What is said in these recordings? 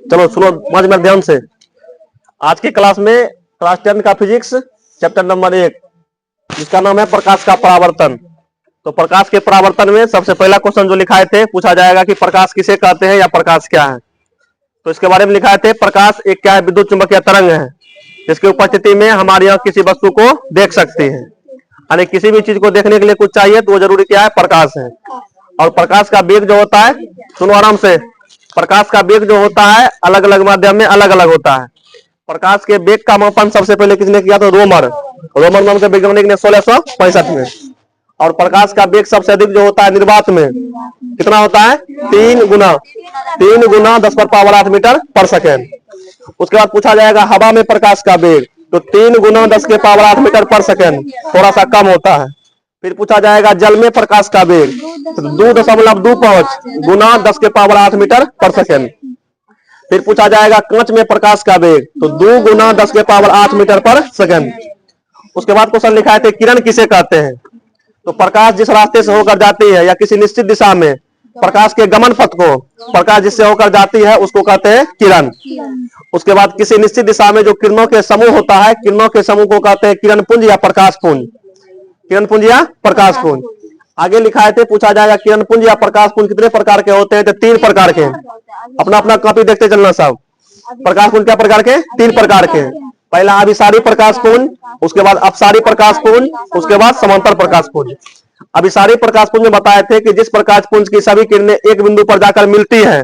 चलो सुनो 5 मिनट ध्यान से। आज की क्लास में क्लास 10 का फिजिक्स चैप्टर नंबर 1 जिसका नाम है प्रकाश का परावर्तन। तो प्रकाश के परावर्तन में सबसे पहला क्वेश्चन जो लिखाए थे, पूछा जाएगा कि प्रकाश किसे कहते हैं या प्रकाश क्या है। तो इसके बारे में लिखाए थे, प्रकाश एक क्या है, विद्युत चुंबकीय तरंग है जिसकी उपस्थिति में हमारी आंख किसी वस्तु को देख सकती है। यानी किसी भी चीज को देखने के लिए कुछ चाहिए तो वो जरूरी क्या है, प्रकाश है। और प्रकाश का वेग जो होता है, सुनो आराम से, प्रकाश का वेग जो होता है अलग अलग माध्यम में अलग अलग होता है। प्रकाश के वेग का मापन सबसे पहले किसने किया था, रोमर नाम के वैज्ञानिक ने 1665 में। और प्रकाश का वेग सबसे अधिक जो होता है निर्वात में, कितना होता है, 3 गुना 10⁻8 मीटर पर सेकेंड। उसके बाद पूछा जाएगा हवा में प्रकाश का वेग, तो 3 गुना 10⁻8 मीटर पर सेकेंड, थोड़ा सा कम होता है। फिर पूछा जाएगा जल में प्रकाश का वेग, तो 2.25 गुना 10⁻8 मीटर पर सेकेंड। फिर पूछा जाएगा कांच में प्रकाश का वेग, तो 2 गुना 10⁻8 मीटर पर सेकेंड। उसके बाद क्वेश्चन लिखा है किरण किसे कहते हैं। तो प्रकाश जिस रास्ते से होकर जाती है या किसी निश्चित दिशा में प्रकाश के गमन पथ को, प्रकाश जिससे होकर जाती है उसको कहते हैं किरण। उसके बाद किसी निश्चित दिशा में जो किरणों के समूह होता है, किरणों के समूह को कहते हैं किरण पुंज या प्रकाश पुंज, किरण पुंज या प्रकाश पुंज। आगे लिखा है, पूछा जाएगा किरण पुंज या प्रकाश पुंज कितने प्रकार के होते हैं, तो 3 प्रकार के। अपना अपना कॉपी देखते चलना सब। प्रकाश पुंज क्या प्रकार के, 3 प्रकार के। पहला अभिसारी प्रकाश पुंज, उसके बाद अपसारी प्रकाश पुंज, उसके बाद समांतर प्रकाश पुंज। अभिसारी प्रकाश पुंज में बताए थे कि जिस प्रकाश पुंज की सभी किरणें एक बिंदु पर जाकर मिलती है,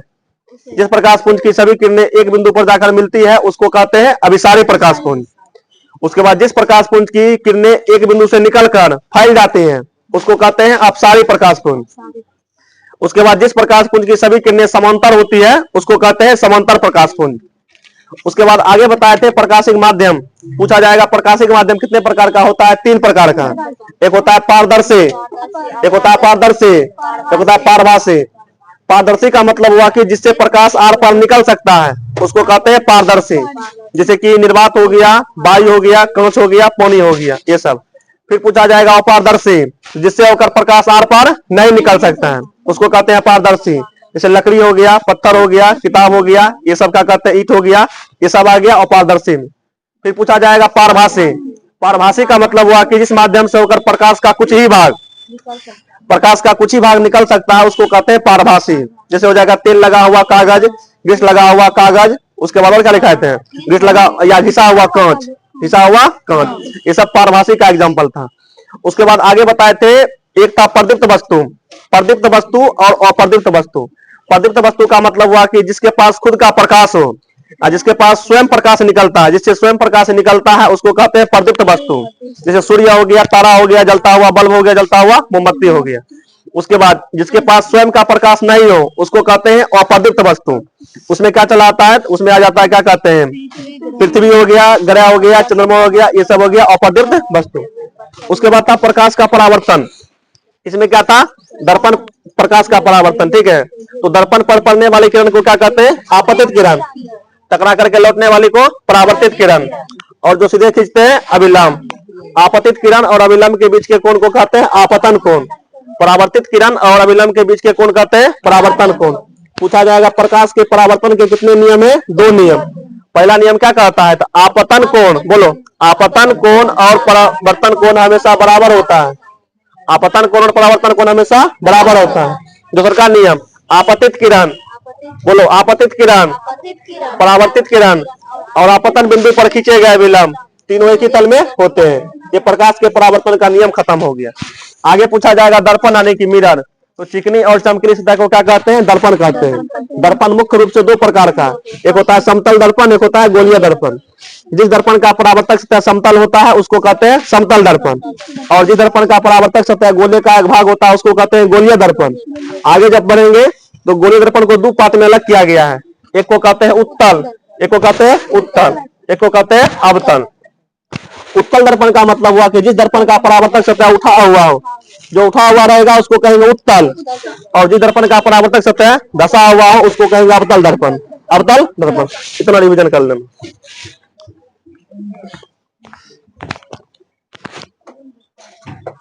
जिस प्रकाश पुंज की सभी किरणें एक बिंदु पर जाकर मिलती है उसको कहते हैं अभिसारी प्रकाश पुंज। उसके बाद जिस प्रकाश पुंज की किरणें एक बिंदु से निकलकर फैल जाती हैं उसको कहते हैं अपसारी प्रकाश पुंज। उसके बाद जिस प्रकाश पुंज की सभी किरणें समांतर होती है उसको कहते हैं समांतर प्रकाश पुंज। उसके बाद आगे बताए थे प्रकाशिक माध्यम, पूछा जाएगा प्रकाशिक माध्यम कितने प्रकार का होता है, 3 प्रकार का। एक होता है पारदर्शी, एक होता है पारभासी। पारदर्शी का मतलब हुआ कि जिससे प्रकाश आर पार निकल सकता है उसको कहते हैं पारदर्शी, जैसे कि निर्वात हो गया, वायु हो गया, कांच हो गया, पानी हो गया, ये सब। फिर पूछा जाएगा अपारदर्शी, जिससे होकर प्रकाश आर पार नहीं निकल सकता है उसको कहते हैं अपारदर्शी, जैसे लकड़ी हो गया, पत्थर हो गया, किताब हो गया, ये सब क्या कहते हैं, ईंट हो गया, ये सब आ गया अपारदर्शी में। फिर पूछा जाएगा पारभासी। पारभासी का मतलब हुआ कि जिस माध्यम से होकर प्रकाश का कुछ ही भाग निकल सकता है उसको कहते हैं पारभासी। जैसे हो जाएगा तेल लगा हुआ कागज, ग्रीस लगा हुआ कागज, उसके बाद और क्या लिखाते हैं, ग्रीस लगा या घिसा हुआ कांच, ये सब पारभासी का एग्जाम्पल था। उसके बाद आगे बताए थे एक था प्रदीप्त वस्तु और अप्रदीप्त वस्तु। प्रदीप्त वस्तु का मतलब हुआ कि जिसके पास खुद का प्रकाश हो और जिसके पास स्वयं प्रकाश निकलता है, जिससे स्वयं प्रकाश निकलता है उसको कहते हैं प्रदीप्त वस्तु। जैसे सूर्य हो गया, तारा हो गया जलता हुआ, बल्ब हो गया जलता हुआ, मोमबत्ती हो गया। उसके बाद जिसके पास स्वयं का प्रकाश नहीं हो उसको कहते हैं अप्रदीप्त वस्तु। उसमें क्या चला आता है, उसमें आ जाता है क्या कहते हैं, पृथ्वी हो गया, ग्रह हो गया, चंद्रमा हो गया, ये सब हो गया अप्रदीप्त वस्तु। उसके बाद था प्रकाश का परावर्तन। इसमें क्या था, दर्पण प्रकाश का परावर्तन, ठीक है। तो दर्पण पर पड़ने वाली किरण को क्या कहते हैं, आपतित किरण। टकरा करके लौटने वाली को परावर्तित किरण। और जो सीधे खींचते हैं अभिलंब। आपतित किरण और अभिलंब के बीच के कोण को कहते हैं आपतन कोण। परावर्तित किरण और अभिलंब के बीच के कोण कहते हैं परावर्तन कोण। पूछा जाएगा प्रकाश के परावर्तन के कितने नियम है, 2 नियम। पहला नियम क्या कहता है, तो आपतन कोण, बोलो, आपतन कोण और परावर्तन कोण हमेशा बराबर होता है। आपतन कोण और परावर्तन कोण हमेशा बराबर होता है। दूसरा का नियम, आपतित किरण, बोलो, आपतित किरण, परावर्तित किरण और आपतन बिंदु पर खींचे गए विलंब तीनों एक ही तल में होते हैं। ये प्रकाश के परावर्तन का नियम खत्म हो गया। आगे पूछा जाएगा दर्पण यानी कि मिरर। तो चिकनी और चमकीली सतह को क्या कहते हैं, दर्पण कहते हैं। दर्पण मुख्य रूप से 2 प्रकार का, एक होता है समतल दर्पण, एक होता है गोलीय दर्पण। जिस दर्पण का परावर्तक सतह समतल होता है उसको कहते हैं समतल दर्पण, और जिस दर्पण का परावर्तक सतह गोले का एक भाग होता है उसको कहते हैं गोलीय दर्पण। आगे जब बढ़ेंगे तो गोलीय दर्पण को 2 पार्ट में अलग किया गया है। एक को कहते हैं उत्तल, एक को कहते हैं उत्तल, एक को कहते हैं अवतल। उत्तल दर्पण का मतलब हुआ कि जिस दर्पण का परावर्तक सतह उठा हुआ हो, जो उठा हुआ रहेगा उसको कहेंगे उत्तल, और जिस दर्पण का परावर्तक सतह धसा हुआ हो उसको कहेंगे अवतल दर्पण। अवतल दर्पण, इतना रिवीजन कर लेना।